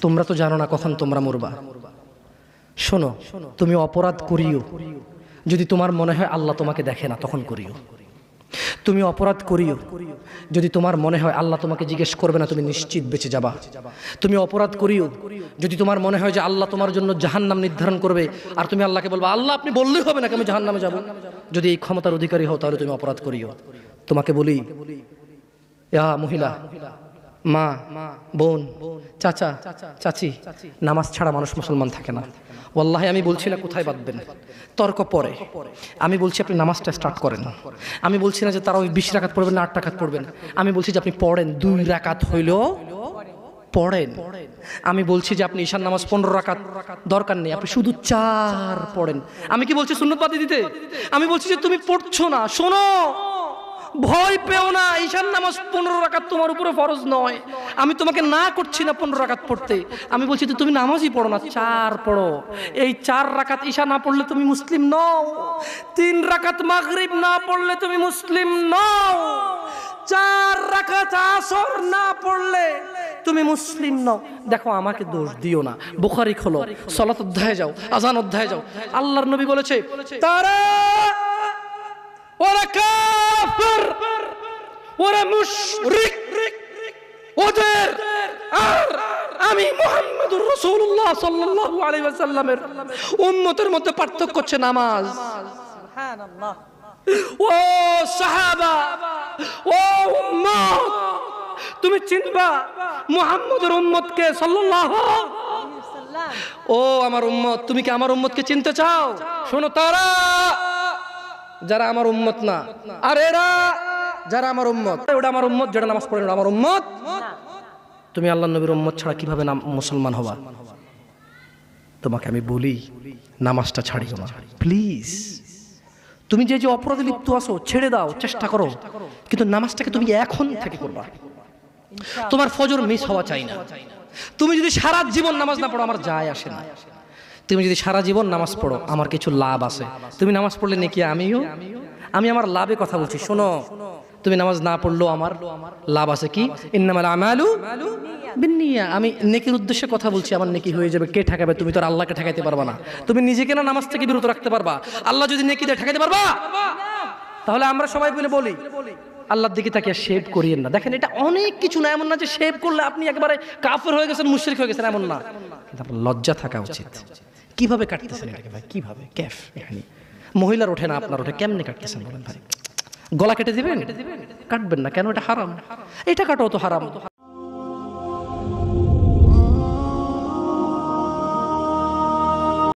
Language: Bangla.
তোমরা তো জানো না কখন তোমরা মরবা। শোনো, তুমি অপরাধ করিও যদি তোমার মনে হয় আল্লাহ তোমাকে দেখে না, তখন করিও। তুমি অপরাধ করিও যদি তোমার মনে হয় আল্লাহ তোমাকে জিজ্ঞেস করবে না, তুমি নিশ্চিত বেঁচে যাবা। তুমি অপরাধ করিও যদি তোমার মনে হয় যে আল্লাহ তোমার জন্য জাহান্নাম নির্ধারণ করবে, আর তুমি আল্লাহকে বলবা আল্লাহ আপনি বললেই হবে না আমি জাহান্নামে যাব। যদি এই ক্ষমতার অধিকারী হও তাহলে তুমি অপরাধ করিও। তোমাকে বলি, ইয়া মহিলা, মা, বোন, চাচা, চাচি, নামাজ ছাড়া মানুষ মুসলমান থাকে না। ওয়াল্লাহি আমি বলছি না কোথায় বাঁধবেন, তর্ক পরে। আমি বলছি আপনি নামাজটা স্টার্ট করেন। আমি বলছি না যে তারা ওই 20 রাকাত পড়বেন না 8 রাকাত পড়বেন। আমি বলছি যে আপনি পড়েন, 2 রাকাত হইলেও পড়েন। আমি বলছি যে আপনি ঈশার নামাজ 15 রাকাত দরকার নেই, আপনি শুধু 4 পড়েন। আমি কি বলছি সুন্নত বাদ দিতে? আমি বলছি যে তুমি পড়ছো না, শোনো, ভয় পেও না, ঈশার নামাজ 15 রাকাত তোমার উপরে ফরজ নয়। আমি তোমাকে না করছি না 15 রাকাত পড়তে। আমি বলছি যে তুমি নামাজই পড়ো না, 4 পড়ো। এই 4 রাকাত ঈশা না পড়লে তুমি মুসলিম নও। 3 রাকাত মাগরিব না পড়লে তুমি মুসলিম নও। 4 রাকাত আসর না পড়লে তুমি মুসলিম নও। দেখো আমাকে দোষ দিও না। বুখারী খোলো, সালাত অধ্যায়ে যাও, আযান অধ্যায়ে যাও। আল্লাহর নবী বলেছে তারা ওরা কাফির, ওরা মুশরিক, ওদের আর আমি মুহাম্মদুর রাসূলুল্লাহ সাল্লাল্লাহু আলাইহি ওয়াসাল্লামের উম্মতের মধ্যে পার্থক্য হচ্ছে নামাজ। সুবহানাল্লাহ। ও সাহাবা, ও উম্মত, তুমি চিনবা মুহাম্মদের উম্মতকে সাল্লাল্লাহু আলাইহি ওয়াসাল্লাম। ও আমার উম্মত, তুমি কি আমার উম্মতকে চিনতে চাও? শোনো, তারা যারা আমার উম্মত না, আর এরা যারা আমার উম্মত। ওটা আমার উম্মত যেটা নামাজ পড়ে না, আমার উম্মত। তুমি আল্লাহর নবীর উম্মত ছাড়া কিভাবে মুসলমান হবা? তোমাকে আমি বলি নামাজটা ছাড়িও না প্লিজ। তুমি যে যে অপরাধে লিপ্ত আছো ছেড়ে দাও, চেষ্টা করো, কিন্তু নামাজটাকে তুমি এখন থেকে করবা। তোমার ফজর মিস হওয়া চাই না। তুমি যদি সারা জীবন নামাজ না পড়ো আমার যায় আসে না। তুমি যদি সারা জীবন নামাজ পড়ো আমার কিছু লাভ আছে। তুমি নামাজ পড়লে নাকি আমি আমার লাভে কথা বলছি। শোনো, তুমি নামাজ না পড়লেও আমার লাভ আছে। কি? ইন্নামাল আমালু বিন্নিয়া। আমি নেকির উদ্দেশ্যে কথা বলছি, আমার নেকি হয়ে যাবে। কে ঠেকাবে? তুমি তো আর আল্লাহকে ঠেকাইতে পারবা না। তুমি নিজেকে না নামাজ থেকে বিরত রাখতে পারবা, আল্লাহ যদি নেকি দিয়ে ঠেকাইতে পারবা? তাহলে আমরা সবাই বলি আল্লাহর দিকে তাকিয়ে শেভ করিয়েন না। দেখেন এটা অনেক কিছু না, এমন না যে শেভ করলে আপনি একেবারে কাফের হয়ে গেছেন, মুশরিক হয়ে গেছেন, এমন না। কিন্তু আপনার লজ্জা থাকা উচিত। কিভাবে কাটতেছেন এটাকে ভাই? কিভাবে? ক্যাফ এখানে মহিলার ওঠে না, আপনার ওঠে, কেমনে কাটতেছেন বলেন ভাই? গলা কেটে দিবেন? কাটবেন না কেন? এটা হারাম। এটা কাটাও তো হারাম।